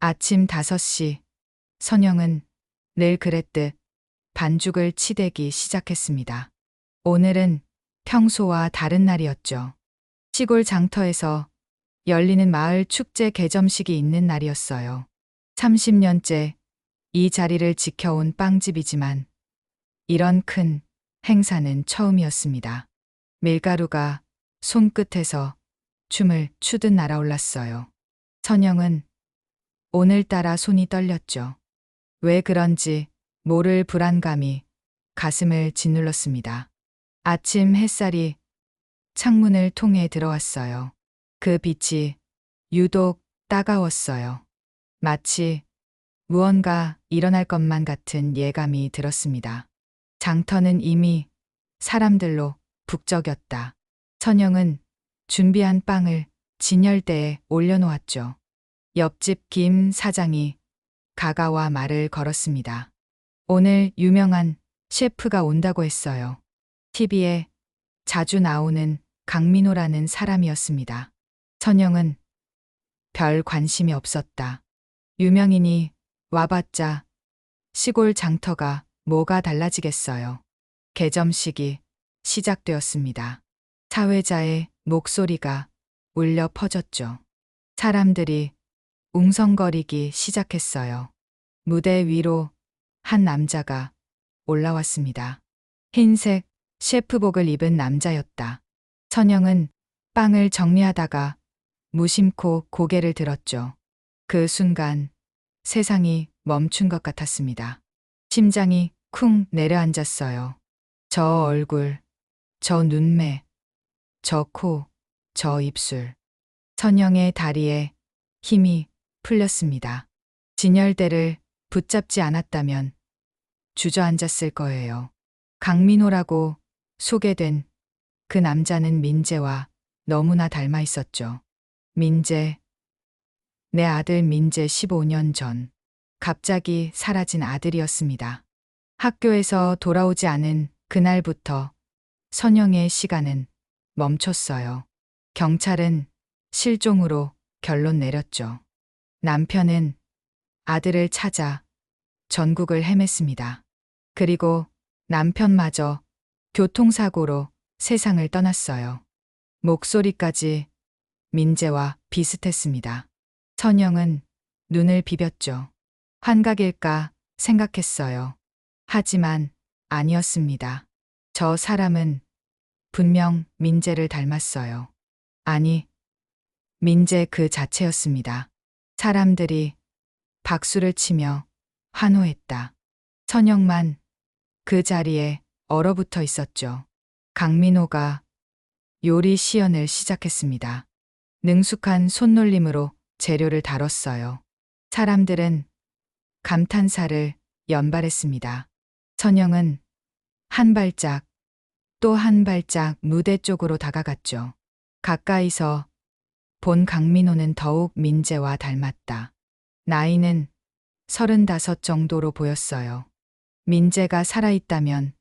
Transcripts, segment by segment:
아침 5시, 선영은 늘 그랬듯 반죽을 치대기 시작했습니다. 오늘은 평소와 다른 날이었죠. 시골 장터에서 열리는 마을 축제 개점식이 있는 날이었어요. 30년째 이 자리를 지켜온 빵집이지만 이런 큰 행사는 처음이었습니다. 밀가루가 손끝에서 춤을 추듯 날아올랐어요. 선영은 오늘따라 손이 떨렸죠. 왜 그런지 모를 불안감이 가슴을 짓눌렀습니다. 아침 햇살이 창문을 통해 들어왔어요. 그 빛이 유독 따가웠어요. 마치 무언가 일어날 것만 같은 예감이 들었습니다. 장터는 이미 사람들로 북적였다. 선영은 준비한 빵을 진열대에 올려놓았죠. 옆집 김 사장이 가가와 말을 걸었습니다. 오늘 유명한 셰프가 온다고 했어요. TV에 자주 나오는 강민호라는 사람이었습니다. 선영은 별 관심이 없었다. 유명인이 와봤자 시골 장터가 뭐가 달라지겠어요. 개점식이 시작되었습니다. 사회자의 목소리가 울려 퍼졌죠. 사람들이 웅성거리기 시작했어요. 무대 위로 한 남자가 올라왔습니다. 흰색 셰프복을 입은 남자였다. 선영은 빵을 정리하다가 무심코 고개를 들었죠. 그 순간 세상이 멈춘 것 같았습니다. 심장이 쿵 내려앉았어요. 저 얼굴, 저 눈매, 저 코, 저 입술. 선영의 다리에 힘이 풀렸습니다. 진열대를 붙잡지 않았다면 주저앉았을 거예요. 강민호라고 소개된 그 남자는 민재와 너무나 닮아 있었죠. 민재, 내 아들 민재 15년 전 갑자기 사라진 아들이었습니다. 학교에서 돌아오지 않은 그날부터 선영의 시간은 멈췄어요. 경찰은 실종으로 결론 내렸죠. 남편은 아들을 찾아 전국을 헤맸습니다. 그리고 남편마저 교통사고로 세상을 떠났어요. 목소리까지 민재와 비슷했습니다. 선영은 눈을 비볐죠. 환각일까 생각했어요. 하지만 아니었습니다. 저 사람은 분명 민재를 닮았어요. 아니, 민재 그 자체였습니다. 사람들이 박수를 치며 환호했다. 선영만 그 자리에 얼어붙어 있었죠. 강민호가 요리 시연을 시작했습니다. 능숙한 손놀림으로 재료를 다뤘어요. 사람들은 감탄사를 연발했습니다. 선영은 한 발짝 또 한 발짝 무대 쪽으로 다가갔죠. 가까이서 본 강민호는 더욱 민재와 닮았다. 나이는 35 정도로 보였어요. 민재가 살아있다면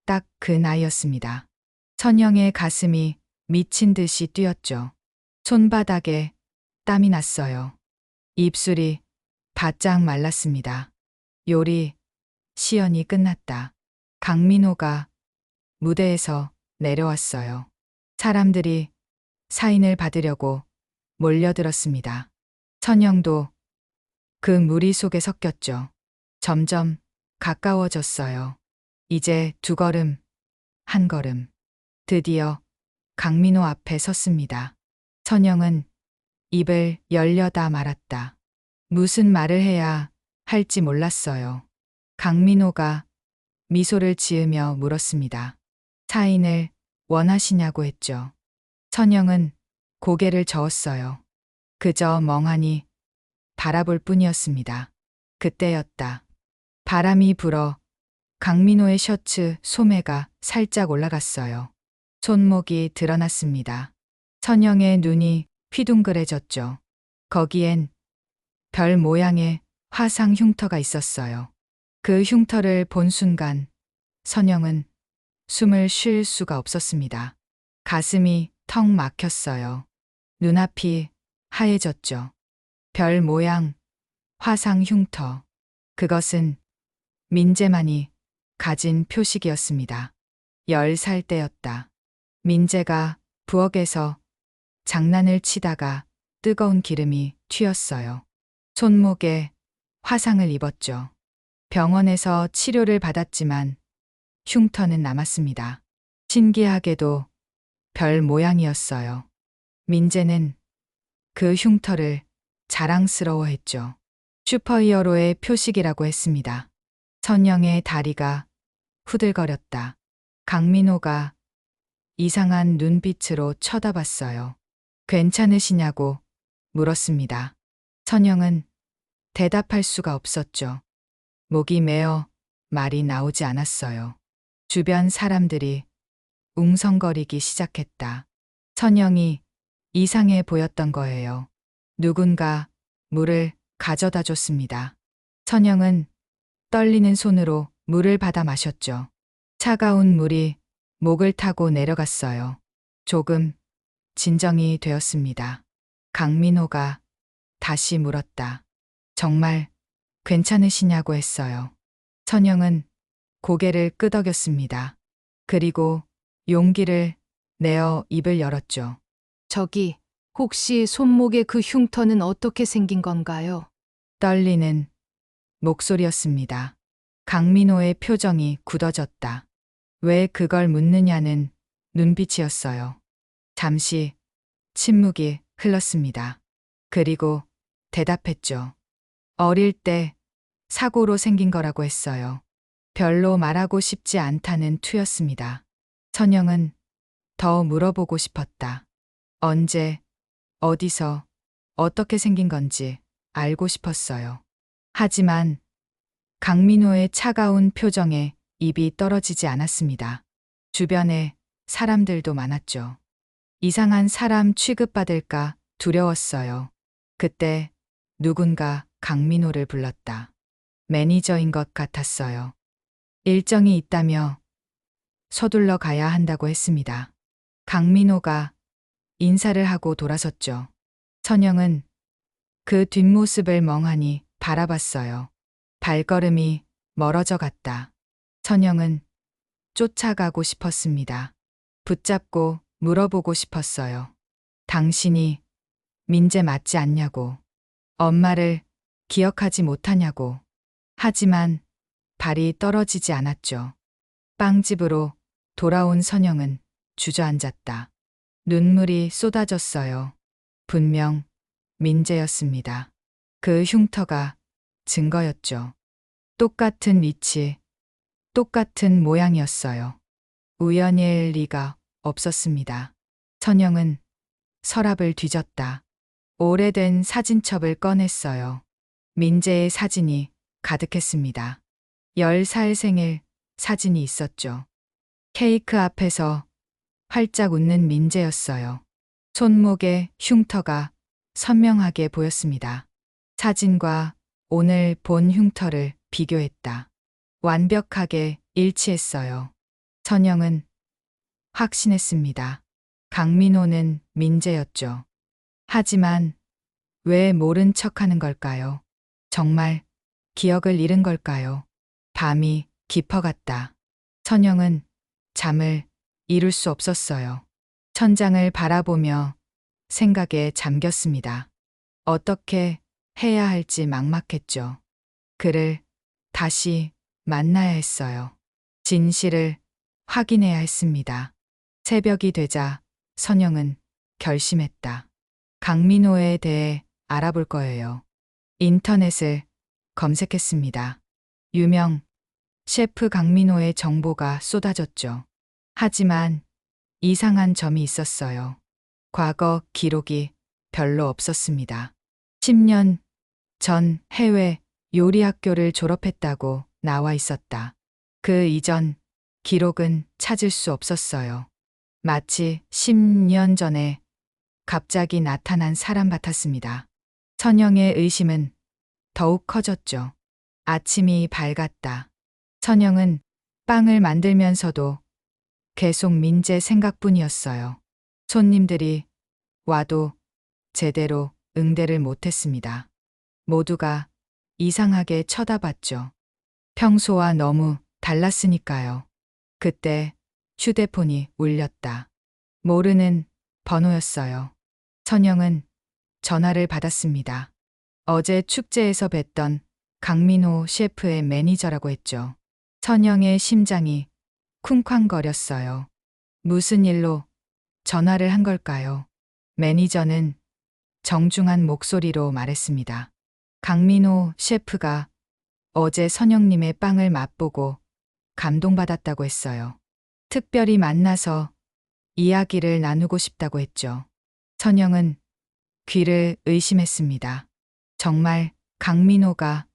딱 그 나이였습니다. 선영의 가슴이 미친 듯이 뛰었죠. 손바닥에 땀이 났어요. 입술이 바짝 말랐습니다. 요리 시연이 끝났다. 강민호가 무대에서 내려왔어요. 사람들이 사인을 받으려고 몰려들었습니다. 선영도 그 무리 속에 섞였죠. 점점 가까워졌어요. 이제 2걸음, 1걸음. 드디어 강민호 앞에 섰습니다. 선영은 입을 열려다 말았다. 무슨 말을 해야 할지 몰랐어요. 강민호가 미소를 지으며 물었습니다. 사인을 원하시냐고 했죠. 선영은 고개를 저었어요. 그저 멍하니 바라볼 뿐이었습니다. 그때였다. 바람이 불어 강민호의 셔츠 소매가 살짝 올라갔어요. 손목이 드러났습니다. 선영의 눈이 휘둥그레졌죠. 거기엔 별 모양의 화상 흉터가 있었어요. 그 흉터를 본 순간 선영은 숨을 쉴 수가 없었습니다. 가슴이 턱 막혔어요. 눈앞이 하얘졌죠. 별 모양 화상 흉터. 그것은 민재만이 가진 표식이었습니다. 10살 때였다. 민재가 부엌에서 장난을 치다가 뜨거운 기름이 튀었어요. 손목에 화상을 입었죠. 병원에서 치료를 받았지만 흉터는 남았습니다. 신기하게도 별 모양이었어요. 민재는 그 흉터를 자랑스러워했죠. 슈퍼히어로의 표식이라고 했습니다. 선영의 다리가 후들거렸다. 강민호가 이상한 눈빛으로 쳐다봤어요. 괜찮으시냐고 물었습니다. 선영은 대답할 수가 없었죠. 목이 메어 말이 나오지 않았어요. 주변 사람들이 웅성거리기 시작했다. 선영이 이상해 보였던 거예요. 누군가 물을 가져다 줬습니다. 선영은 떨리는 손으로 물을 받아 마셨죠. 차가운 물이 목을 타고 내려갔어요. 조금 진정이 되었습니다. 강민호가 다시 물었다. 정말 괜찮으시냐고 했어요. 선영은 고개를 끄덕였습니다. 그리고 용기를 내어 입을 열었죠. 저기, 혹시 손목의 그 흉터는 어떻게 생긴 건가요? 떨리는 목소리였습니다. 강민호의 표정이 굳어졌다. 왜 그걸 묻느냐는 눈빛이었어요. 잠시 침묵이 흘렀습니다. 그리고 대답했죠. 어릴 때 사고로 생긴 거라고 했어요. 별로 말하고 싶지 않다는 투였습니다. 선영은 더 물어보고 싶었다. 언제, 어디서, 어떻게 생긴 건지 알고 싶었어요. 하지만 강민호의 차가운 표정에 입이 떨어지지 않았습니다. 주변에 사람들도 많았죠. 이상한 사람 취급받을까 두려웠어요. 그때 누군가 강민호를 불렀다. 매니저인 것 같았어요. 일정이 있다며 서둘러 가야 한다고 했습니다. 강민호가 인사를 하고 돌아섰죠. 선영은 그 뒷모습을 멍하니 바라봤어요. 발걸음이 멀어져 갔다. 선영은 쫓아가고 싶었습니다. 붙잡고 물어보고 싶었어요. 당신이 민재 맞지 않냐고. 엄마를 기억하지 못하냐고. 하지만 발이 떨어지지 않았죠. 빵집으로 돌아온 선영은 주저앉았다. 눈물이 쏟아졌어요. 분명 민재였습니다. 그 흉터가 증거였죠. 똑같은 위치, 똑같은 모양이었어요. 우연일 리가 없었습니다. 선영은 서랍을 뒤졌다. 오래된 사진첩을 꺼냈어요. 민재의 사진이 가득했습니다. 10살 생일 사진이 있었죠. 케이크 앞에서 활짝 웃는 민재였어요. 손목에 흉터가 선명하게 보였습니다. 사진과 오늘 본 흉터를 비교했다. 완벽하게 일치했어요. 선영은 확신했습니다. 강민호는 민재였죠. 하지만 왜 모른 척하는 걸까요? 정말 기억을 잃은 걸까요? 밤이 깊어갔다. 선영은 잠을 이룰 수 없었어요. 천장을 바라보며 생각에 잠겼습니다. 어떻게 해야 할지 막막했죠. 그를 다시 만나야 했어요. 진실을 확인해야 했습니다. 새벽이 되자 선영은 결심했다. 강민호에 대해 알아볼 거예요. 인터넷을 검색했습니다. 유명 셰프 강민호의 정보가 쏟아졌죠. 하지만 이상한 점이 있었어요. 과거 기록이 별로 없었습니다. 10년 전 해외 요리 학교를 졸업했다고 나와 있었다. 그 이전 기록은 찾을 수 없었어요. 마치 10년 전에 갑자기 나타난 사람 같았습니다. 선영의 의심은 더욱 커졌죠. 아침이 밝았다. 선영은 빵을 만들면서도 계속 민재 생각뿐이었어요. 손님들이 와도 제대로 응대를 못했습니다. 모두가 이상하게 쳐다봤죠. 평소와 너무 달랐으니까요. 그때 휴대폰이 울렸다. 모르는 번호였어요. 선영은 전화를 받았습니다. 어제 축제에서 뵀던 강민호 셰프의 매니저라고 했죠. 선영의 심장이 쿵쾅거렸어요. 무슨 일로 전화를 한 걸까요? 매니저는 정중한 목소리로 말했습니다. 강민호 셰프가 어제 선영님의 빵을 맛보고 감동받았다고 했어요. 특별히 만나서 이야기를 나누고 싶다고 했죠. 선영은 귀를 의심했습니다. 정말 강민호가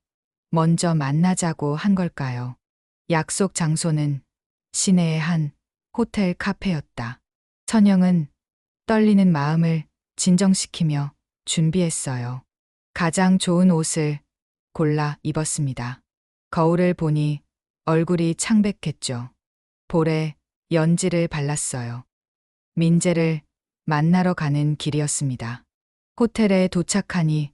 먼저 만나자고 한 걸까요? 약속 장소는 시내의 한 호텔 카페였다. 선영은 떨리는 마음을 진정시키며 준비했어요. 가장 좋은 옷을 골라 입었습니다. 거울을 보니 얼굴이 창백했죠. 볼에 연지를 발랐어요. 민재를 만나러 가는 길이었습니다. 호텔에 도착하니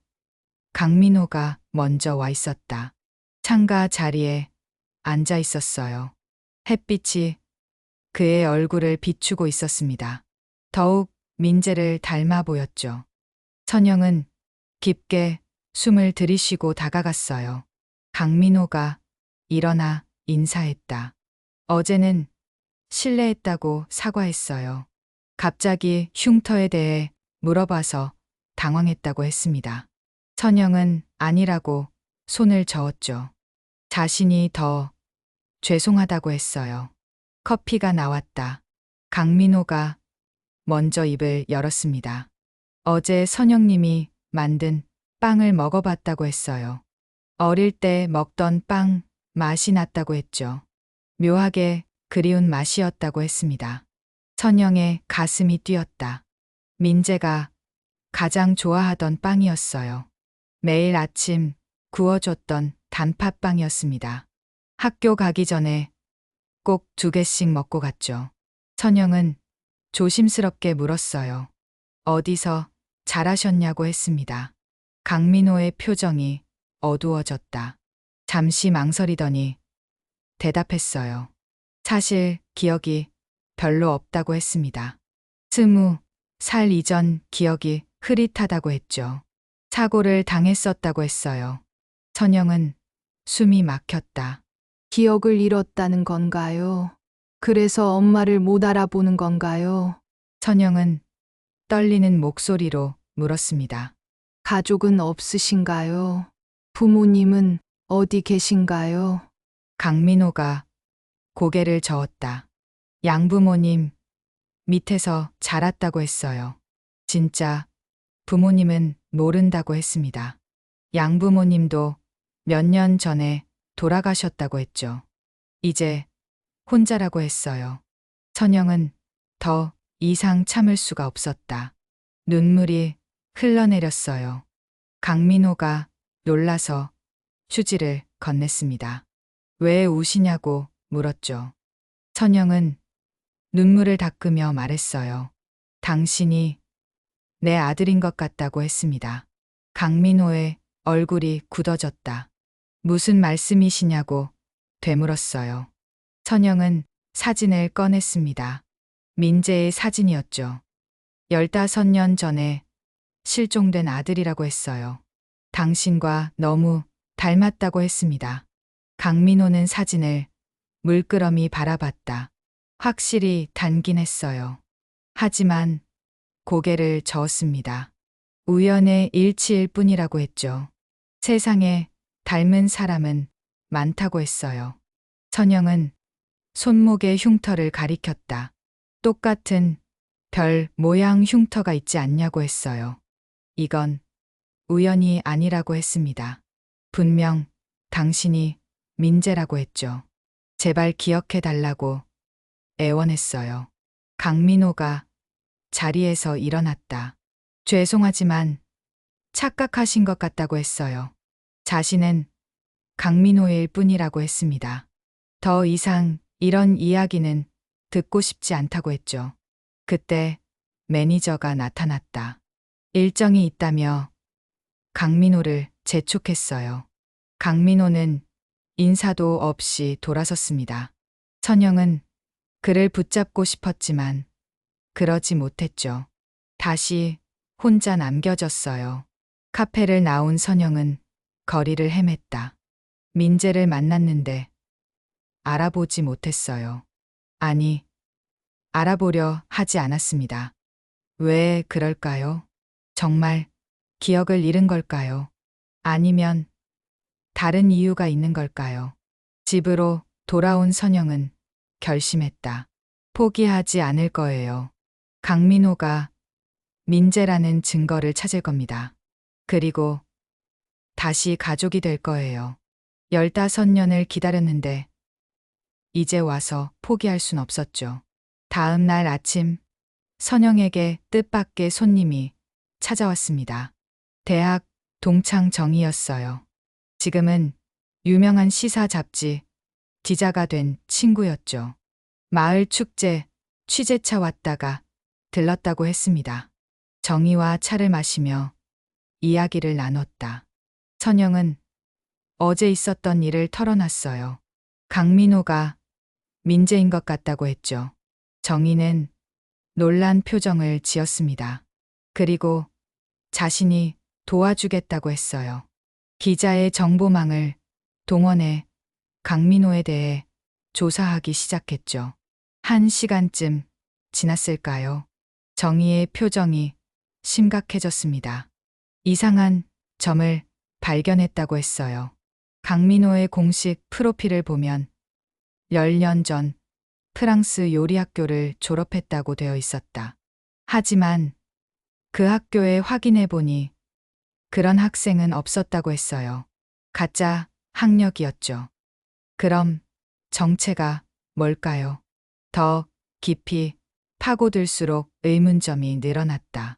강민호가 먼저 와 있었다. 창가 자리에 앉아 있었어요. 햇빛이 그의 얼굴을 비추고 있었습니다. 더욱 민재를 닮아 보였죠. 선영은 깊게 숨을 들이쉬고 다가갔어요. 강민호가 일어나 인사했다. 어제는 실례했다고 사과했어요. 갑자기 흉터에 대해 물어봐서 당황했다고 했습니다. 선영은 아니라고 손을 저었죠. 자신이 더 죄송하다고 했어요. 커피가 나왔다. 강민호가 먼저 입을 열었습니다. 어제 선영님이 만든 빵을 먹어봤다고 했어요. 어릴 때 먹던 빵 맛이 났다고 했죠. 묘하게 그리운 맛이었다고 했습니다. 선영의 가슴이 뛰었다. 민재가 가장 좋아하던 빵이었어요. 매일 아침 구워줬던 단팥빵이었습니다. 학교 가기 전에 꼭 2개씩 먹고 갔죠. 선영은 조심스럽게 물었어요. 어디서 잘하셨냐고 했습니다. 강민호의 표정이 어두워졌다. 잠시 망설이더니 대답했어요. 사실 기억이 별로 없다고 했습니다. 20살 이전 기억이 흐릿하다고 했죠. 사고를 당했었다고 했어요. 선영은 숨이 막혔다. 기억을 잃었다는 건가요? 그래서 엄마를 못 알아보는 건가요? 선영은 떨리는 목소리로 물었습니다. 가족은 없으신가요? 부모님은 어디 계신가요? 강민호가 고개를 저었다. 양부모님 밑에서 자랐다고 했어요. 진짜 부모님은 모른다고 했습니다. 양부모님도 몇 년 전에 돌아가셨다고 했죠. 이제 혼자라고 했어요. 선영은 더 이상 참을 수가 없었다. 눈물이 흘러내렸어요. 강민호가 놀라서 휴지를 건넸습니다. 왜 우시냐고 물었죠. 선영은 눈물을 닦으며 말했어요. 당신이 내 아들인 것 같다고 했습니다. 강민호의 얼굴이 굳어졌다. 무슨 말씀이시냐고 되물었어요. 선영은 사진을 꺼냈습니다. 민재의 사진이었죠. 15년 전에 실종된 아들이라고 했어요. 당신과 너무 닮았다고 했습니다. 강민호는 사진을 물끄러미 바라봤다. 확실히 닮긴 했어요. 하지만 고개를 저었습니다. 우연의 일치일 뿐이라고 했죠. 세상에 닮은 사람은 많다고 했어요. 선영은 손목의 흉터를 가리켰다. 똑같은 별 모양 흉터가 있지 않냐고 했어요. 이건 우연이 아니라고 했습니다. 분명 당신이 민재라고 했죠. 제발 기억해 달라고 애원했어요. 강민호가 자리에서 일어났다. 죄송하지만 착각하신 것 같다고 했어요. 자신은 강민호일 뿐이라고 했습니다. 더 이상 이런 이야기는 듣고 싶지 않다고 했죠. 그때 매니저가 나타났다. 일정이 있다며 강민호를 재촉했어요. 강민호는 인사도 없이 돌아섰습니다. 선영은 그를 붙잡고 싶었지만 그러지 못했죠. 다시 혼자 남겨졌어요. 카페를 나온 선영은 거리를 헤맸다. 민재를 만났는데 알아보지 못했어요. 아니, 알아보려 하지 않았습니다. 왜 그럴까요? 정말 기억을 잃은 걸까요? 아니면 다른 이유가 있는 걸까요? 집으로 돌아온 선영은 결심했다. 포기하지 않을 거예요. 강민호가 민재라는 증거를 찾을 겁니다. 그리고 다시 가족이 될 거예요. 15년을 기다렸는데 이제 와서 포기할 순 없었죠. 다음 날 아침 선영에게 뜻밖의 손님이 찾아왔습니다. 대학 동창 정이었어요. 지금은 유명한 시사 잡지 기자가 된 친구였죠. 마을 축제 취재차 왔다가 들렀다고 했습니다. 정이와 차를 마시며 이야기를 나눴다. 선영은 어제 있었던 일을 털어놨어요. 강민호가 민재인 것 같다고 했죠. 정희는 놀란 표정을 지었습니다. 그리고 자신이 도와주겠다고 했어요. 기자의 정보망을 동원해 강민호에 대해 조사하기 시작했죠. 1시간쯤 지났을까요? 정희의 표정이 심각해졌습니다. 이상한 점을 발견했다고 했어요. 강민호의 공식 프로필을 보면 10년 전 프랑스 요리학교를 졸업했다고 되어 있었다. 하지만 그 학교에 확인해 보니 그런 학생은 없었다고 했어요. 가짜 학력이었죠. 그럼 정체가 뭘까요? 더 깊이 파고들수록 의문점이 늘어났다.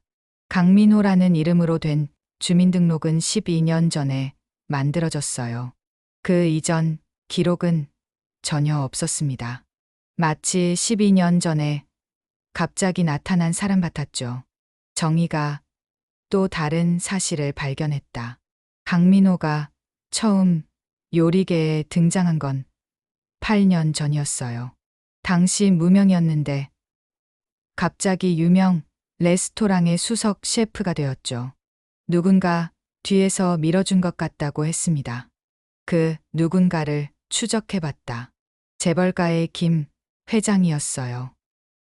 강민호라는 이름으로 된 주민등록은 12년 전에 만들어졌어요. 그 이전 기록은 전혀 없었습니다. 마치 12년 전에 갑자기 나타난 사람 같았죠. 정희가 또 다른 사실을 발견했다. 강민호가 처음 요리계에 등장한 건 8년 전이었어요. 당시 무명이었는데 갑자기 유명 레스토랑의 수석 셰프가 되었죠. 누군가 뒤에서 밀어준 것 같다고 했습니다. 그 누군가를 추적해봤다. 재벌가의 김 회장이었어요.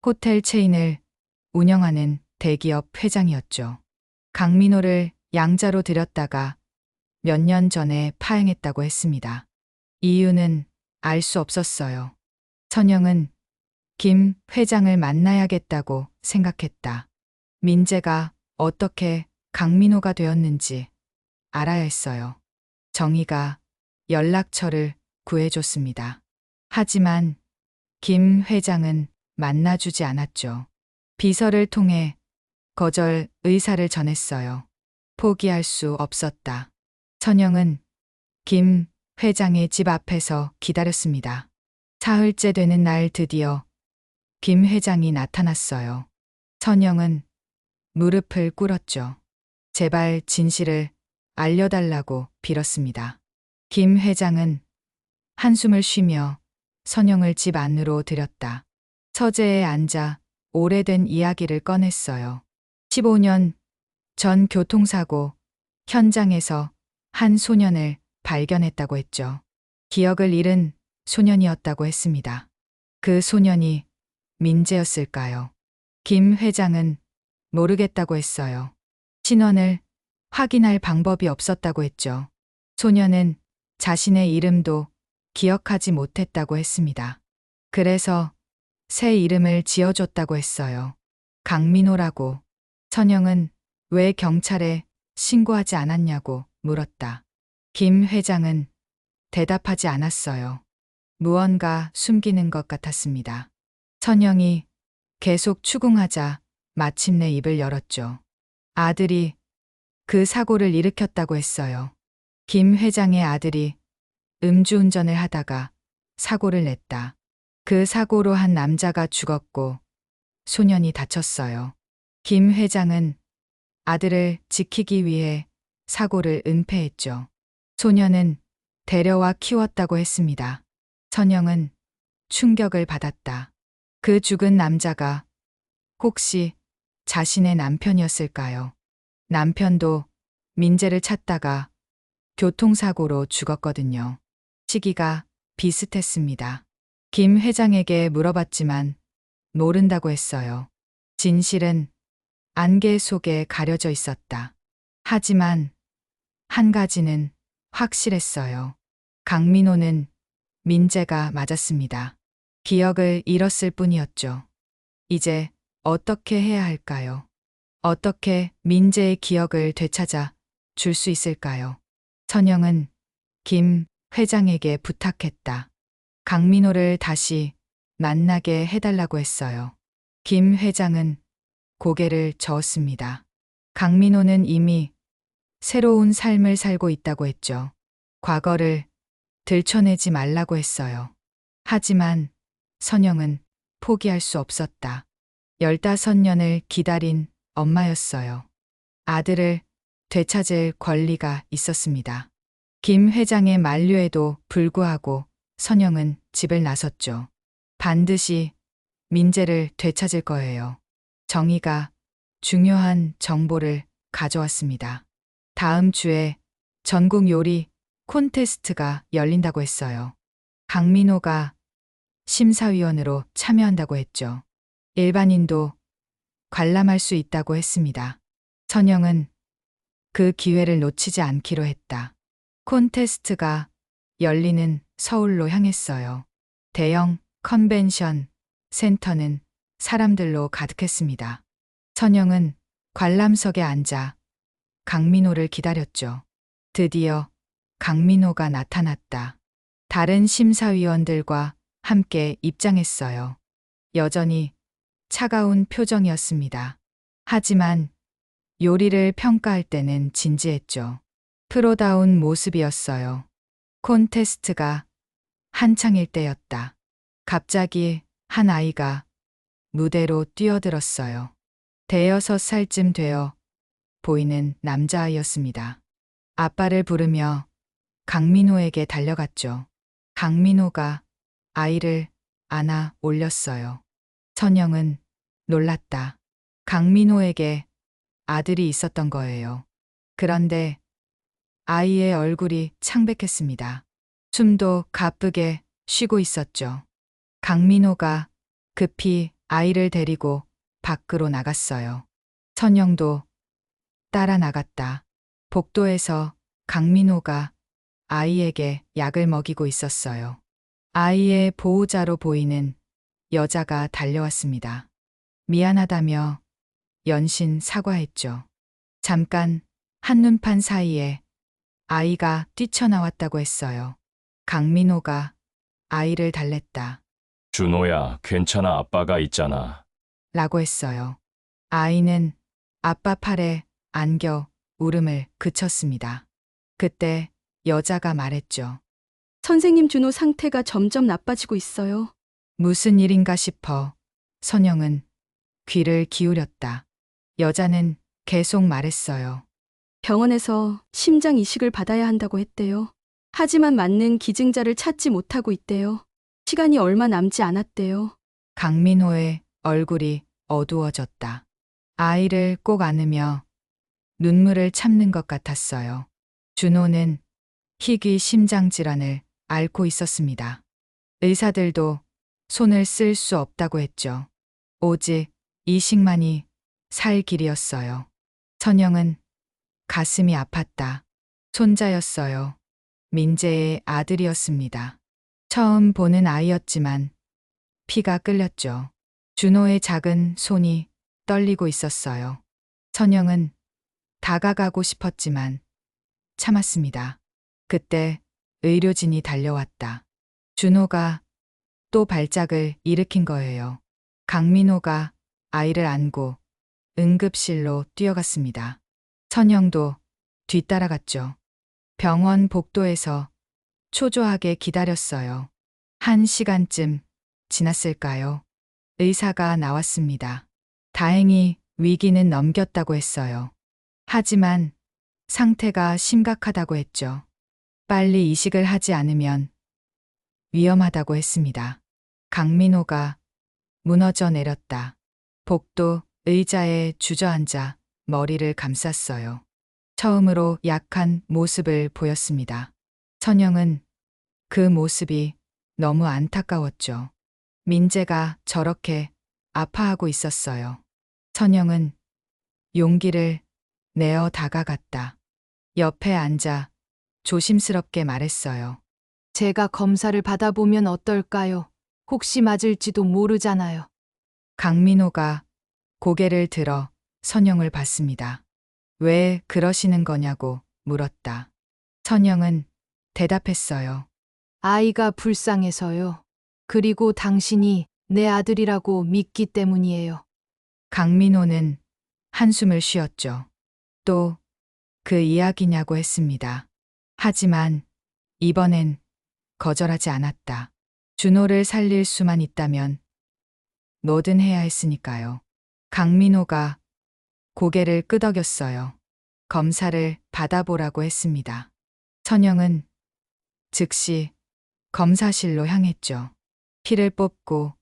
호텔 체인을 운영하는 대기업 회장이었죠. 강민호를 양자로 들였다가 몇 년 전에 파행했다고 했습니다. 이유는 알 수 없었어요. 선영은 김 회장을 만나야겠다고 생각했다. 민재가 어떻게 강민호가 되었는지 알아야 했어요. 정희가 연락처를 구해줬습니다. 하지만 김 회장은 만나주지 않았죠. 비서를 통해 거절 의사를 전했어요. 포기할 수 없었다. 선영은 김 회장의 집 앞에서 기다렸습니다. 사흘째 되는 날 드디어 김 회장이 나타났어요. 선영은 무릎을 꿇었죠. 제발 진실을 알려달라고 빌었습니다. 김 회장은 한숨을 쉬며 선영을 집 안으로 들였다. 서재에 앉아 오래된 이야기를 꺼냈어요. 15년 전 교통사고 현장에서 한 소년을 발견했다고 했죠. 기억을 잃은 소년이었다고 했습니다. 그 소년이 민재였을까요? 김 회장은 모르겠다고 했어요. 신원을 확인할 방법이 없었다고 했죠. 소년은 자신의 이름도 기억하지 못했다고 했습니다. 그래서 새 이름을 지어줬다고 했어요. 강민호라고. 선영은 왜 경찰에 신고하지 않았냐고 물었다. 김 회장은 대답하지 않았어요. 무언가 숨기는 것 같았습니다. 선영이 계속 추궁하자 마침내 입을 열었죠. 아들이 그 사고를 일으켰다고 했어요. 김 회장의 아들이 음주운전을 하다가 사고를 냈다. 그 사고로 한 남자가 죽었고 소년이 다쳤어요. 김 회장은 아들을 지키기 위해 사고를 은폐했죠. 소년은 데려와 키웠다고 했습니다. 선영은 충격을 받았다. 그 죽은 남자가 혹시 자신의 남편이었을까요? 남편도 민재를 찾다가 교통사고로 죽었거든요. 시기가 비슷했습니다. 김 회장에게 물어봤지만 모른다고 했어요. 진실은 안개 속에 가려져 있었다. 하지만 한 가지는 확실했어요. 강민호는 민재가 맞았습니다. 기억을 잃었을 뿐이었죠. 이제 어떻게 해야 할까요? 어떻게 민재의 기억을 되찾아 줄 수 있을까요? 선영은 김 회장에게 부탁했다. 강민호를 다시 만나게 해달라고 했어요. 김 회장은 고개를 저었습니다. 강민호는 이미 새로운 삶을 살고 있다고 했죠. 과거를 들춰내지 말라고 했어요. 하지만 선영은 포기할 수 없었다. 15년을 기다린 엄마였어요. 아들을 되찾을 권리가 있었습니다. 김 회장의 만류에도 불구하고 선영은 집을 나섰죠. 반드시 민재를 되찾을 거예요. 정의가 중요한 정보를 가져왔습니다. 다음 주에 전국 요리 콘테스트가 열린다고 했어요. 강민호가 심사위원으로 참여한다고 했죠. 일반인도 관람할 수 있다고 했습니다. 선영은 그 기회를 놓치지 않기로 했다. 콘테스트가 열리는 서울로 향했어요. 대형 컨벤션 센터는 사람들로 가득했습니다. 선영은 관람석에 앉아 강민호를 기다렸죠. 드디어 강민호가 나타났다. 다른 심사위원들과 함께 입장했어요. 여전히 차가운 표정이었습니다. 하지만 요리를 평가할 때는 진지했죠. 프로다운 모습이었어요. 콘테스트가 한창일 때였다. 갑자기 한 아이가 무대로 뛰어들었어요. 대여섯 살쯤 되어 보이는 남자아이였습니다. 아빠를 부르며 강민호에게 달려갔죠. 강민호가 아이를 안아 올렸어요. 선영은 놀랐다. 강민호에게 아들이 있었던 거예요. 그런데 아이의 얼굴이 창백했습니다. 숨도 가쁘게 쉬고 있었죠. 강민호가 급히 아이를 데리고 밖으로 나갔어요. 선영도 따라 나갔다. 복도에서 강민호가 아이에게 약을 먹이고 있었어요. 아이의 보호자로 보이는 여자가 달려왔습니다. 미안하다며 연신 사과했죠. 잠깐 한눈판 사이에 아이가 뛰쳐나왔다고 했어요. 강민호가 아이를 달랬다. 준호야, 괜찮아. 아빠가 있잖아. 라고 했어요. 아이는 아빠 팔에 안겨 울음을 그쳤습니다. 그때 여자가 말했죠. 선생님 준호 상태가 점점 나빠지고 있어요. 무슨 일인가 싶어 선영은 귀를 기울였다. 여자는 계속 말했어요. 병원에서 심장 이식을 받아야 한다고 했대요. 하지만 맞는 기증자를 찾지 못하고 있대요. 시간이 얼마 남지 않았대요. 강민호의 얼굴이 어두워졌다. 아이를 꼭 안으며 눈물을 참는 것 같았어요. 준호는 희귀 심장 질환을 앓고 있었습니다. 의사들도 손을 쓸 수 없다고 했죠. 오직 이식만이 살 길이었어요. 선영은 가슴이 아팠다. 손자였어요. 민재의 아들이었습니다. 처음 보는 아이였지만 피가 끓였죠. 준호의 작은 손이 떨리고 있었어요. 선영은 다가가고 싶었지만 참았습니다. 그때 의료진이 달려왔다. 준호가 또 발작을 일으킨 거예요. 강민호가 아이를 안고 응급실로 뛰어갔습니다. 선영도 뒤따라갔죠. 병원 복도에서 초조하게 기다렸어요. 1시간쯤 지났을까요? 의사가 나왔습니다. 다행히 위기는 넘겼다고 했어요. 하지만 상태가 심각하다고 했죠. 빨리 이식을 하지 않으면 위험하다고 했습니다. 강민호가 무너져 내렸다. 복도 의자에 주저앉아 머리를 감쌌어요. 처음으로 약한 모습을 보였습니다. 천영은 그 모습이 너무 안타까웠죠. 민재가 저렇게 아파하고 있었어요. 천영은 용기를 내어 다가갔다. 옆에 앉아 조심스럽게 말했어요. 제가 검사를 받아보면 어떨까요? 혹시 맞을지도 모르잖아요. 강민호가 고개를 들어 선영을 봤습니다. 왜 그러시는 거냐고 물었다. 선영은 대답했어요. 아이가 불쌍해서요. 그리고 당신이 내 아들이라고 믿기 때문이에요. 강민호는 한숨을 쉬었죠. 또 그 이야기냐고 했습니다. 하지만 이번엔 거절하지 않았다. 준호를 살릴 수만 있다면 뭐든 해야 했으니까요. 강민호가 고개를 끄덕였어요. 검사를 받아보라고 했습니다. 천영은 즉시 검사실로 향했죠. 피를 뽑고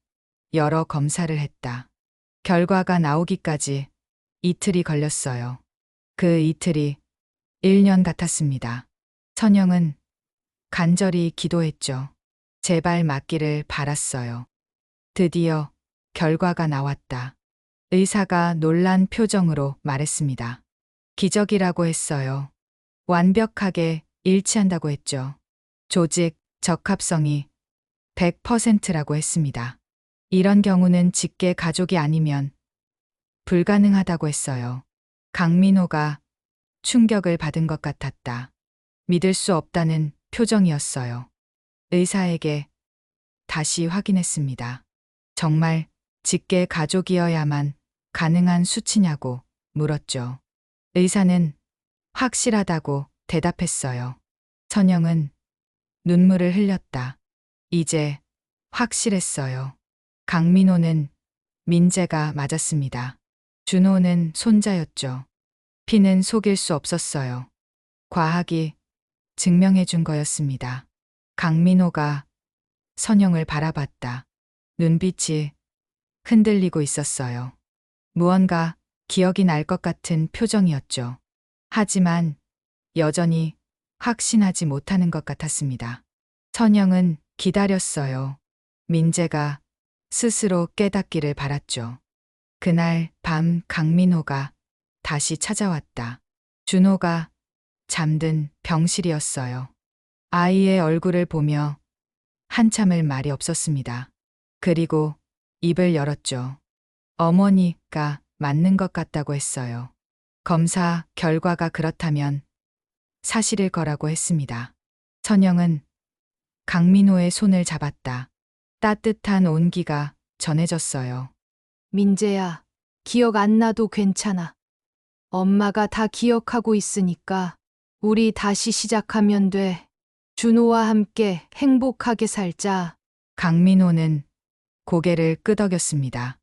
여러 검사를 했다. 결과가 나오기까지 이틀이 걸렸어요. 그 이틀이 1년 같았습니다. 천영은 간절히 기도했죠. 제발 맞기를 바랐어요. 드디어 결과가 나왔다. 의사가 놀란 표정으로 말했습니다. 기적이라고 했어요. 완벽하게 일치한다고 했죠. 조직 적합성이 100%라고 했습니다. 이런 경우는 직계 가족이 아니면 불가능하다고 했어요. 강민호가 충격을 받은 것 같았다. 믿을 수 없다는 표정이었어요. 의사에게 다시 확인했습니다. 정말 직계 가족이어야만 가능한 수치냐고 물었죠. 의사는 확실하다고 대답했어요. 천영은 눈물을 흘렸다. 이제 확실했어요. 강민호는 민재가 맞았습니다. 준호는 손자였죠. 피는 속일 수 없었어요. 과학이 증명해 준 거였습니다. 강민호가 선영을 바라봤다. 눈빛이 흔들리고 있었어요. 무언가 기억이 날 것 같은 표정이었죠. 하지만 여전히 확신하지 못하는 것 같았습니다. 선영은 기다렸어요. 민재가 스스로 깨닫기를 바랐죠. 그날 밤 강민호가 다시 찾아왔다. 준호가 잠든 병실이었어요. 아이의 얼굴을 보며 한참을 말이 없었습니다. 그리고 입을 열었죠. 어머니가 맞는 것 같다고 했어요. 검사 결과가 그렇다면 사실일 거라고 했습니다. 천영은 강민호의 손을 잡았다. 따뜻한 온기가 전해졌어요. 민재야, 기억 안 나도 괜찮아. 엄마가 다 기억하고 있으니까 우리 다시 시작하면 돼. 준호와 함께 행복하게 살자. 강민호는 고개를 끄덕였습니다.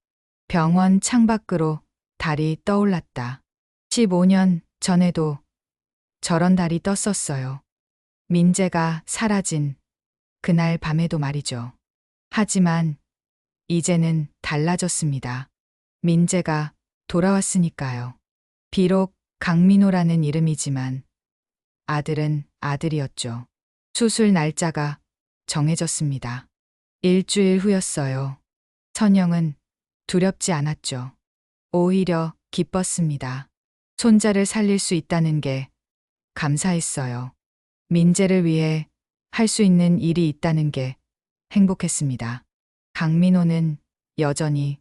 병원 창밖으로 달이 떠올랐다. 15년 전에도 저런 달이 떴었어요. 민재가 사라진 그날 밤에도 말이죠. 하지만 이제는 달라졌습니다. 민재가 돌아왔으니까요. 비록 강민호라는 이름이지만 아들은 아들이었죠. 수술 날짜가 정해졌습니다. 일주일 후였어요. 천영은 두렵지 않았죠. 오히려 기뻤습니다. 손자를 살릴 수 있다는 게 감사했어요. 민재를 위해 할 수 있는 일이 있다는 게 행복했습니다. 강민호는 여전히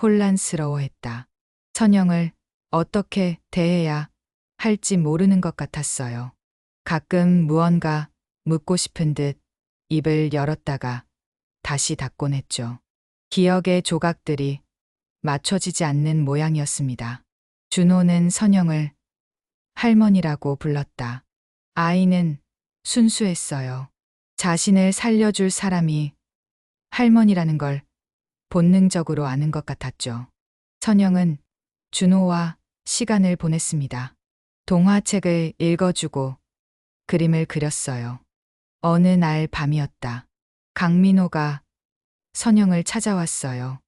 혼란스러워했다. 천영을 어떻게 대해야 할지 모르는 것 같았어요. 가끔 무언가 묻고 싶은 듯 입을 열었다가 다시 닫곤 했죠. 기억의 조각들이 맞춰지지 않는 모양이었습니다. 준호는 선영을 할머니라고 불렀다. 아이는 순수했어요. 자신을 살려줄 사람이 할머니라는 걸 본능적으로 아는 것 같았죠. 선영은 준호와 시간을 보냈습니다. 동화책을 읽어주고 그림을 그렸어요. 어느 날 밤이었다. 강민호가 선영을 찾아왔어요.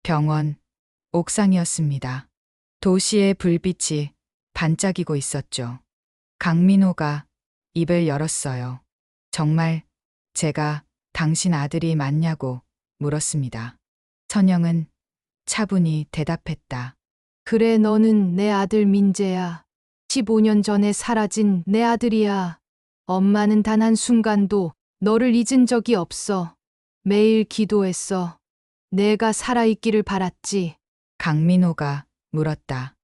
병원 옥상이었습니다. 도시의 불빛이 반짝이고 있었죠. 강민호가 입을 열었어요. 정말 제가 당신 아들이 맞냐고 물었습니다. 선영은 차분히 대답했다. 그래, 너는 내 아들 민재야. 15년 전에 사라진 내 아들이야. 엄마는 단 한순간도 너를 잊은 적이 없어. 매일 기도했어. 내가 살아있기를 바랐지. 강민호가 물었다.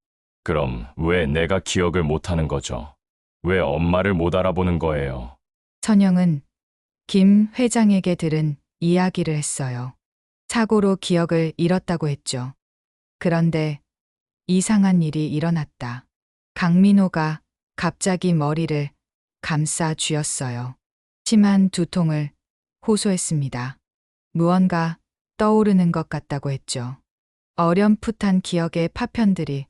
그럼 왜 내가 기억을 못하는 거죠? 왜 엄마를 못 알아보는 거예요? 선영은 김 회장에게 들은 이야기를 했어요. 사고로 기억을 잃었다고 했죠. 그런데 이상한 일이 일어났다. 강민호가 갑자기 머리를 감싸 쥐었어요. 심한 두통을 호소했습니다. 무언가 떠오르는 것 같다고 했죠. 어렴풋한 기억의 파편들이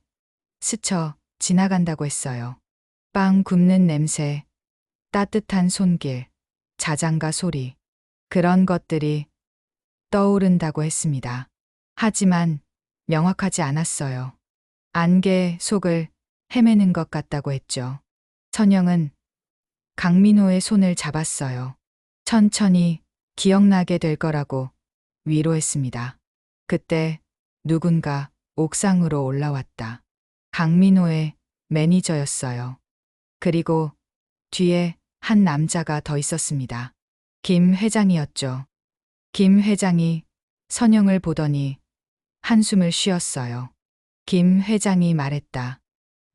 스쳐 지나간다고 했어요. 빵 굽는 냄새, 따뜻한 손길, 자장가 소리, 그런 것들이 떠오른다고 했습니다. 하지만 명확하지 않았어요. 안개 속을 헤매는 것 같다고 했죠. 선영은 강민호의 손을 잡았어요. 천천히 기억나게 될 거라고 위로했습니다. 그때 누군가 옥상으로 올라왔다. 강민호의 매니저였어요. 그리고 뒤에 한 남자가 더 있었습니다. 김 회장이었죠. 김 회장이 선영을 보더니 한숨을 쉬었어요. 김 회장이 말했다.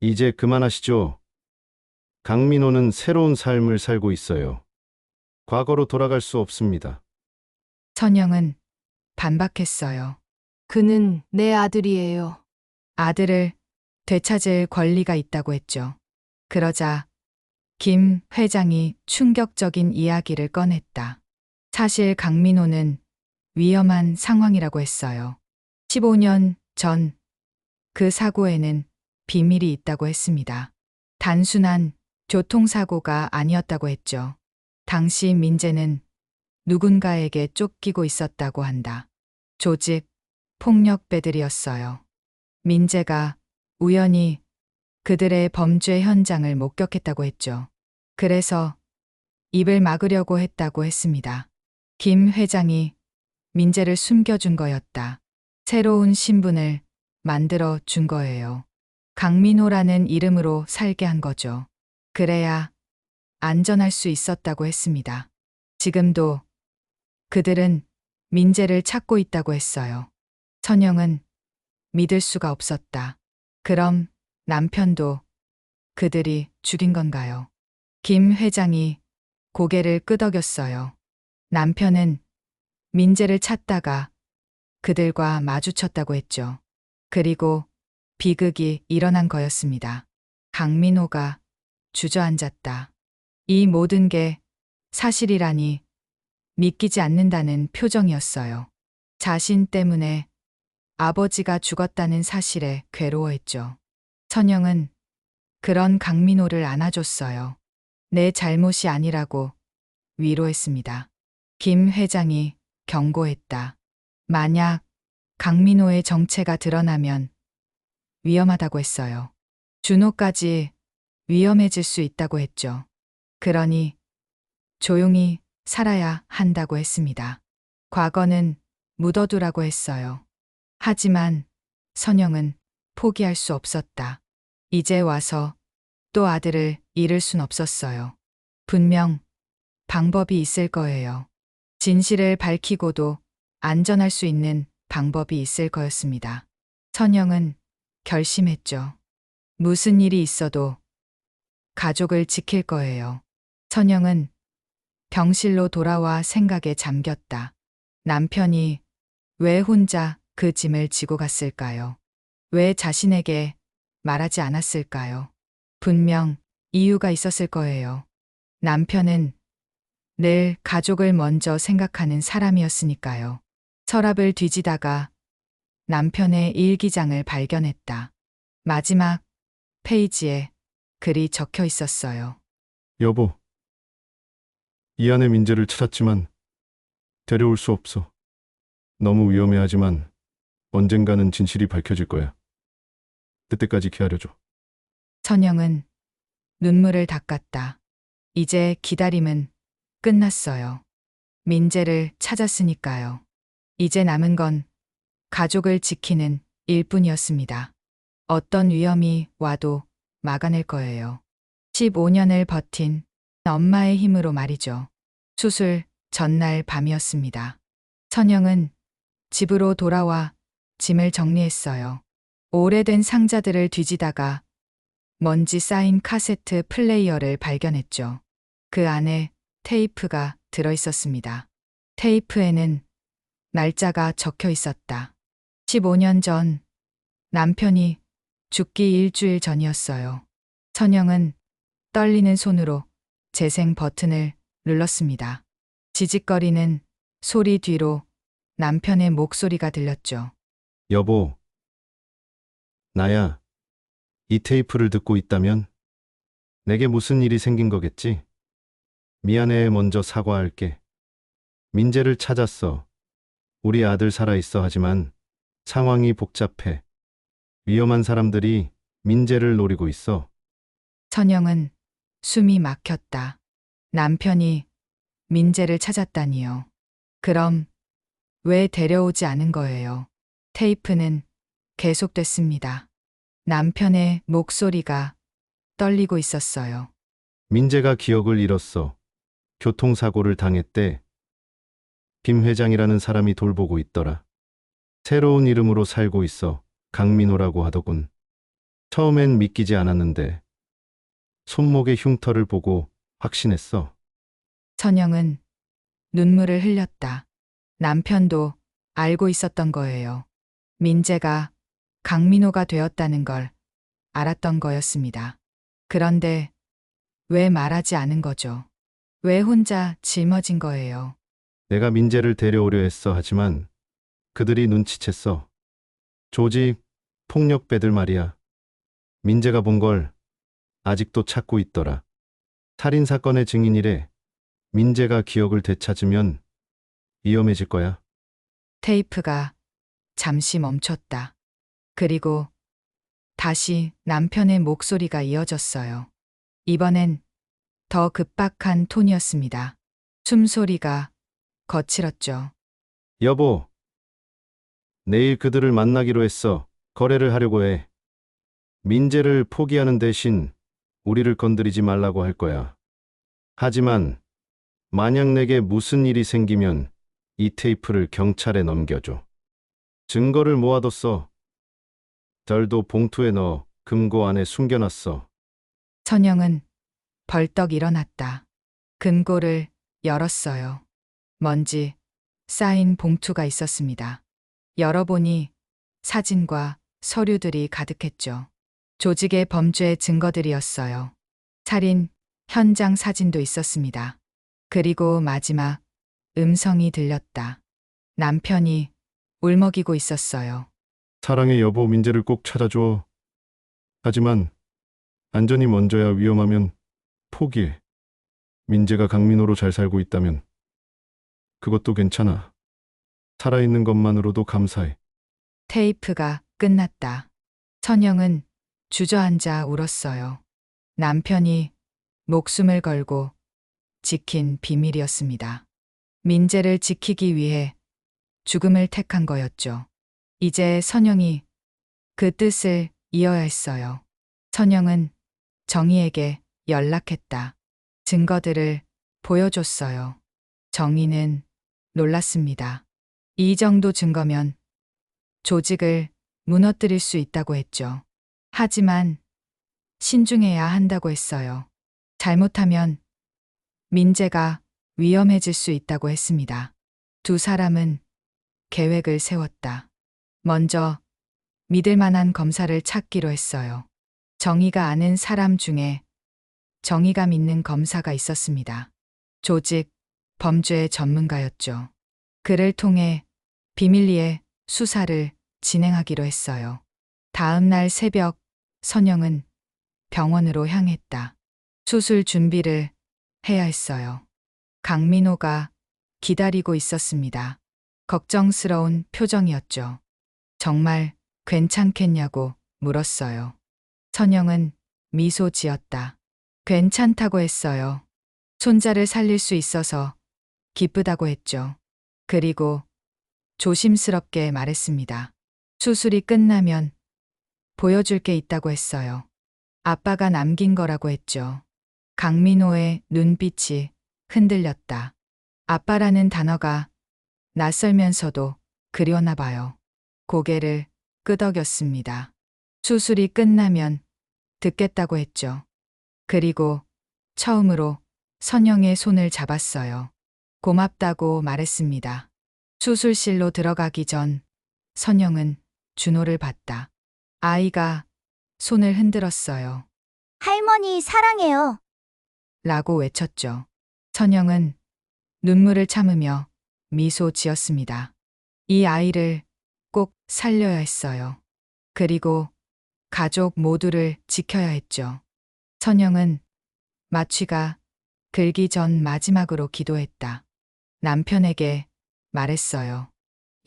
이제 그만하시죠. 강민호는 새로운 삶을 살고 있어요. 과거로 돌아갈 수 없습니다. 선영은 반박했어요. 그는 내 아들이에요. 아들을 되찾을 권리가 있다고 했죠. 그러자 김 회장이 충격적인 이야기를 꺼냈다. 사실 강민호는 위험한 상황이라고 했어요. 15년 전 그 사고에는 비밀이 있다고 했습니다. 단순한 교통사고가 아니었다고 했죠. 당시 민재는 누군가에게 쫓기고 있었다고 한다. 조직 폭력배들이었어요. 민재가 우연히 그들의 범죄 현장을 목격했다고 했죠. 그래서 입을 막으려고 했다고 했습니다. 김 회장이 민재를 숨겨준 거였다. 새로운 신분을 만들어 준 거예요. 강민호라는 이름으로 살게 한 거죠. 그래야 안전할 수 있었다고 했습니다. 지금도 그들은 민재를 찾고 있다고 했어요. 선영은 믿을 수가 없었다. 그럼 남편도 그들이 죽인 건가요? 김 회장이 고개를 끄덕였어요. 남편은 민재를 찾다가 그들과 마주쳤다고 했죠. 그리고 비극이 일어난 거였습니다. 강민호가 주저앉았다. 이 모든 게 사실이라니 믿기지 않는다는 표정이었어요. 자신 때문에 아버지가 죽었다는 사실에 괴로워했죠. 선영은 그런 강민호를 안아줬어요. 내 잘못이 아니라고 위로했습니다. 김 회장이 경고했다. 만약 강민호의 정체가 드러나면 위험하다고 했어요. 준호까지 위험해질 수 있다고 했죠. 그러니 조용히 살아야 한다고 했습니다. 과거는 묻어두라고 했어요. 하지만 선영은 포기할 수 없었다. 이제 와서 또 아들을 잃을 순 없었어요. 분명 방법이 있을 거예요. 진실을 밝히고도 안전할 수 있는 방법이 있을 거였습니다. 선영은 결심했죠. 무슨 일이 있어도 가족을 지킬 거예요. 선영은 병실로 돌아와 생각에 잠겼다. 남편이 왜 혼자 그 짐을 지고 갔을까요? 왜 자신에게 말하지 않았을까요? 분명 이유가 있었을 거예요. 남편은 늘 가족을 먼저 생각하는 사람이었으니까요. 서랍을 뒤지다가 남편의 일기장을 발견했다. 마지막 페이지에 글이 적혀 있었어요. 여보, 이 안에 민재를 찾았지만 데려올 수 없어. 너무 위험해하지만 언젠가는 진실이 밝혀질 거야. 그때까지 기다려줘. 선영은 눈물을 닦았다. 이제 기다림은 끝났어요. 민재를 찾았으니까요. 이제 남은 건 가족을 지키는 일뿐이었습니다. 어떤 위험이 와도 막아낼 거예요. 15년을 버틴 엄마의 힘으로 말이죠. 수술 전날 밤이었습니다. 선영은 집으로 돌아와 짐을 정리했어요. 오래된 상자들을 뒤지다가 먼지 쌓인 카세트 플레이어를 발견했죠. 그 안에 테이프가 들어 있었습니다. 테이프에는 날짜가 적혀 있었다. 15년 전 남편이 죽기 일주일 전이었어요. 선영은 떨리는 손으로 재생 버튼을 눌렀습니다. 지직거리는 소리 뒤로 남편의 목소리가 들렸죠. 여보, 나야. 이 테이프를 듣고 있다면 내게 무슨 일이 생긴 거겠지? 미안해, 먼저 사과할게. 민재를 찾았어. 우리 아들 살아있어 하지만 상황이 복잡해. 위험한 사람들이 민재를 노리고 있어. 선영은 숨이 막혔다. 남편이 민재를 찾았다니요. 그럼 왜 데려오지 않은 거예요? 테이프는 계속됐습니다. 남편의 목소리가 떨리고 있었어요. 민재가 기억을 잃었어. 교통사고를 당했대. 김 회장이라는 사람이 돌보고 있더라. 새로운 이름으로 살고 있어. 강민호라고 하더군. 처음엔 믿기지 않았는데 손목의 흉터를 보고 확신했어. 선영은 눈물을 흘렸다. 남편도 알고 있었던 거예요. 민재가 강민호가 되었다는 걸 알았던 거였습니다. 그런데 왜 말하지 않은 거죠? 왜 혼자 짊어진 거예요? 내가 민재를 데려오려 했어. 하지만 그들이 눈치챘어. 조직, 폭력배들 말이야. 민재가 본 걸 아직도 찾고 있더라. 살인사건의 증인이래. 민재가 기억을 되찾으면 위험해질 거야. 테이프가 잠시 멈췄다. 그리고 다시 남편의 목소리가 이어졌어요. 이번엔 더 급박한 톤이었습니다. 숨소리가 거칠었죠. 여보, 내일 그들을 만나기로 했어. 거래를 하려고 해. 민재를 포기하는 대신 우리를 건드리지 말라고 할 거야. 하지만 만약 내게 무슨 일이 생기면 이 테이프를 경찰에 넘겨줘. 증거를 모아뒀어. 절도 봉투에 넣어 금고 안에 숨겨놨어. 선영은 벌떡 일어났다. 금고를 열었어요. 먼지 쌓인 봉투가 있었습니다. 열어보니 사진과 서류들이 가득했죠. 조직의 범죄 증거들이었어요. 살인 현장 사진도 있었습니다. 그리고 마지막 음성이 들렸다. 남편이 울먹이고 있었어요. 사랑해 여보, 민재를 꼭 찾아줘. 하지만 안전이 먼저야. 위험하면 포기해. 민재가 강민호로 잘 살고 있다면 그것도 괜찮아. 살아있는 것만으로도 감사해. 테이프가 끝났다. 선영은 주저앉아 울었어요. 남편이 목숨을 걸고 지킨 비밀이었습니다. 민재를 지키기 위해 죽음을 택한 거였죠. 이제 선영이 그 뜻을 이어야 했어요. 선영은 정희에게 연락했다. 증거들을 보여줬어요. 정희는 놀랐습니다. 이 정도 증거면 조직을 무너뜨릴 수 있다고 했죠. 하지만 신중해야 한다고 했어요. 잘못하면 민재가 위험해질 수 있다고 했습니다. 두 사람은 계획을 세웠다. 먼저 믿을 만한 검사를 찾기로 했어요. 정희가 아는 사람 중에 정희가 믿는 검사가 있었습니다. 조직, 범죄 전문가였죠. 그를 통해 비밀리에 수사를 진행하기로 했어요. 다음 날 새벽 선영은 병원으로 향했다. 수술 준비를 해야 했어요. 강민호가 기다리고 있었습니다. 걱정스러운 표정이었죠. 정말 괜찮겠냐고 물었어요. 선영은 미소 지었다. 괜찮다고 했어요. 손자를 살릴 수 있어서 기쁘다고 했죠. 그리고 조심스럽게 말했습니다. 수술이 끝나면 보여줄 게 있다고 했어요. 아빠가 남긴 거라고 했죠. 강민호의 눈빛이 흔들렸다. 아빠라는 단어가 낯설면서도 그리웠나 봐요. 고개를 끄덕였습니다. 수술이 끝나면 듣겠다고 했죠. 그리고 처음으로 선영의 손을 잡았어요. 고맙다고 말했습니다. 수술실로 들어가기 전 선영은 준호를 봤다. 아이가 손을 흔들었어요. 할머니 사랑해요. 라고 외쳤죠. 선영은 눈물을 참으며 미소 지었습니다. 이 아이를 꼭 살려야 했어요. 그리고 가족 모두를 지켜야 했죠. 선영은 마취가 들기 전 마지막으로 기도했다. 남편에게 말했어요.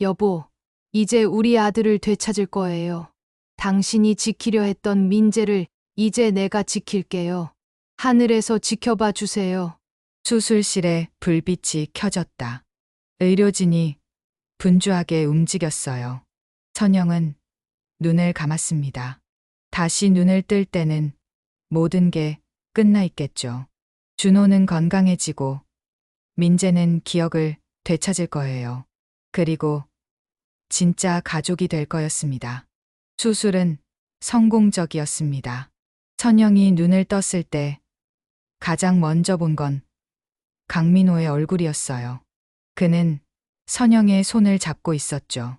여보, 이제 우리 아들을 되찾을 거예요. 당신이 지키려 했던 민재를 이제 내가 지킬게요. 하늘에서 지켜봐 주세요. 수술실에 불빛이 켜졌다. 의료진이 분주하게 움직였어요. 선영은 눈을 감았습니다. 다시 눈을 뜰 때는 모든 게 끝나 있겠죠. 준호는 건강해지고 민재는 기억을 되찾을 거예요. 그리고 진짜 가족이 될 거였습니다. 수술은 성공적이었습니다. 선영이 눈을 떴을 때 가장 먼저 본 건 강민호의 얼굴이었어요. 그는 선영의 손을 잡고 있었죠.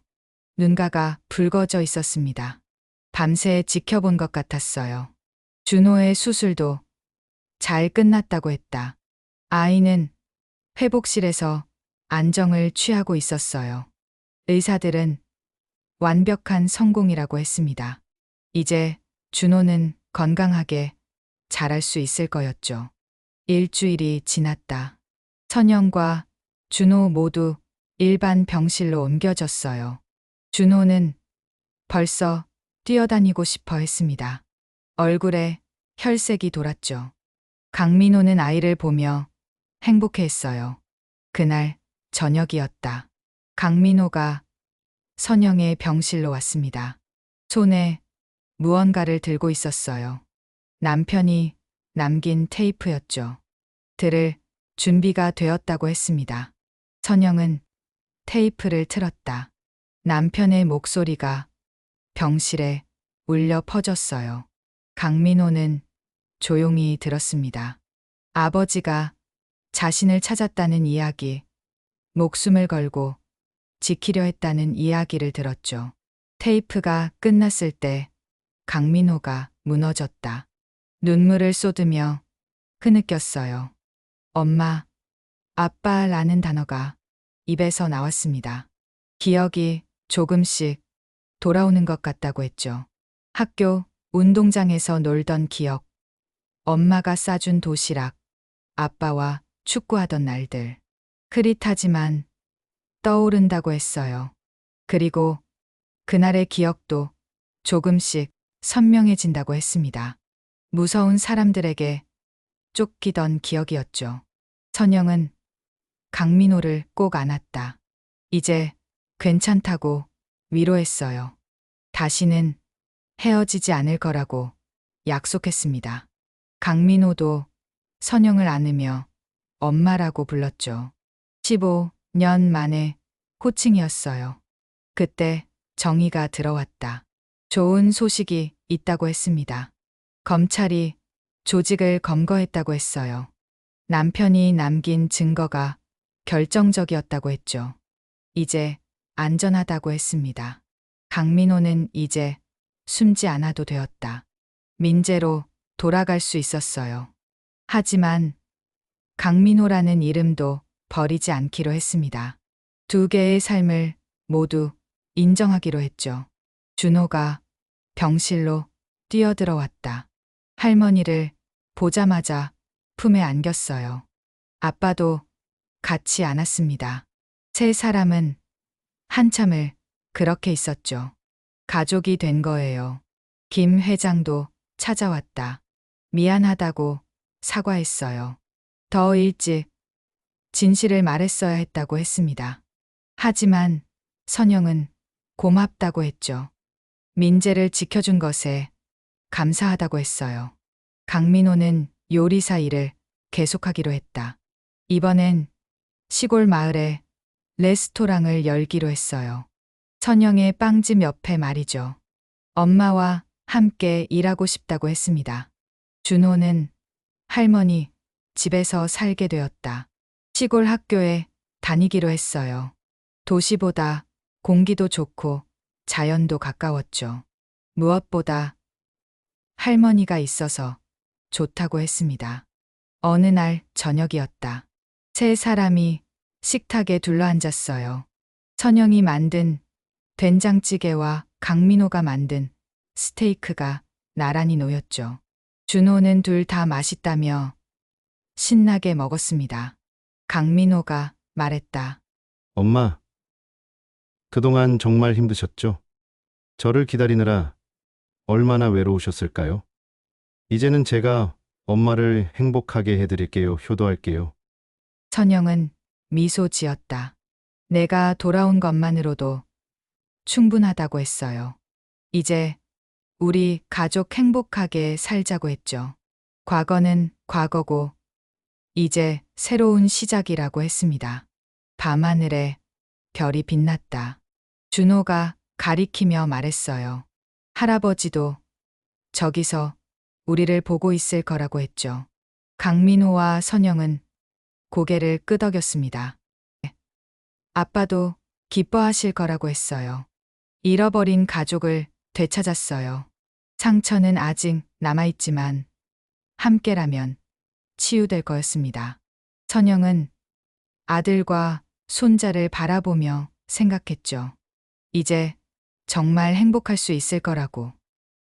눈가가 붉어져 있었습니다. 밤새 지켜본 것 같았어요. 준호의 수술도 잘 끝났다고 했다. 아이는 회복실에서 안정을 취하고 있었어요. 의사들은 완벽한 성공이라고 했습니다. 이제 준호는 건강하게 자랄 수 있을 거였죠. 일주일이 지났다. 선영과 준호 모두 일반 병실로 옮겨졌어요. 준호는 벌써 뛰어다니고 싶어 했습니다. 얼굴에 혈색이 돌았죠. 강민호는 아이를 보며 행복해했어요. 그날 저녁이었다. 강민호가 선영의 병실로 왔습니다. 손에 무언가를 들고 있었어요. 남편이 남긴 테이프였죠. 들을 준비가 되었다고 했습니다. 선영은 테이프를 틀었다. 남편의 목소리가 병실에 울려 퍼졌어요. 강민호는 조용히 들었습니다. 아버지가 자신을 찾았다는 이야기, 목숨을 걸고 지키려 했다는 이야기를 들었죠. 테이프가 끝났을 때 강민호가 무너졌다. 눈물을 쏟으며 흐느꼈어요. 엄마, 아빠라는 단어가 입에서 나왔습니다. 기억이 조금씩 돌아오는 것 같다고 했죠. 학교 운동장에서 놀던 기억, 엄마가 싸준 도시락, 아빠와 축구하던 날들. 흐릿하지만 떠오른다고 했어요. 그리고 그날의 기억도 조금씩 선명해진다고 했습니다. 무서운 사람들에게 쫓기던 기억이었죠. 선영은 강민호를 꼭 안았다. 이제 괜찮다고 위로했어요. 다시는 헤어지지 않을 거라고 약속했습니다. 강민호도 선영을 안으며 엄마라고 불렀죠. 15년 만에 호칭이었어요. 그때 정희가 들어왔다. 좋은 소식이 있다고 했습니다. 검찰이 조직을 검거했다고 했어요. 남편이 남긴 증거가 결정적이었다고 했죠. 이제 안전하다고 했습니다. 강민호는 이제 숨지 않아도 되었다. 민재로 돌아갈 수 있었어요. 하지만 강민호라는 이름도 버리지 않기로 했습니다. 두 개의 삶을 모두 인정하기로 했죠. 준호가 병실로 뛰어들어왔다. 할머니를 보자마자 품에 안겼어요. 아빠도 같지 않았습니다. 세 사람은 한참을 그렇게 있었죠. 가족이 된 거예요. 김 회장도 찾아왔다. 미안하다고 사과했어요. 더 일찍 진실을 말했어야 했다고 했습니다. 하지만 선영은 고맙다고 했죠. 민재를 지켜준 것에 감사하다고 했어요. 강민호는 요리사 일을 계속하기로 했다. 이번엔 시골 마을에 레스토랑을 열기로 했어요. 선영의 빵집 옆에 말이죠. 엄마와 함께 일하고 싶다고 했습니다. 준호는 할머니 집에서 살게 되었다. 시골 학교에 다니기로 했어요. 도시보다 공기도 좋고 자연도 가까웠죠. 무엇보다 할머니가 있어서 좋다고 했습니다. 어느 날 저녁이었다. 세 사람이 식탁에 둘러앉았어요. 선영이 만든 된장찌개와 강민호가 만든 스테이크가 나란히 놓였죠. 준호는 둘 다 맛있다며 신나게 먹었습니다. 강민호가 말했다. 엄마, 그동안 정말 힘드셨죠? 저를 기다리느라 얼마나 외로우셨을까요? 이제는 제가 엄마를 행복하게 해드릴게요. 효도할게요. 선영은 미소 지었다. 내가 돌아온 것만으로도 충분하다고 했어요. 이제 우리 가족 행복하게 살자고 했죠. 과거는 과거고 이제 새로운 시작이라고 했습니다. 밤하늘에 별이 빛났다. 준호가 가리키며 말했어요. 할아버지도 저기서 우리를 보고 있을 거라고 했죠. 강민호와 선영은 고개를 끄덕였습니다. 아빠도 기뻐하실 거라고 했어요. 잃어버린 가족을 되찾았어요. 상처는 아직 남아있지만 함께라면 치유될 거였습니다. 선영은 아들과 손자를 바라보며 생각했죠. 이제 정말 행복할 수 있을 거라고.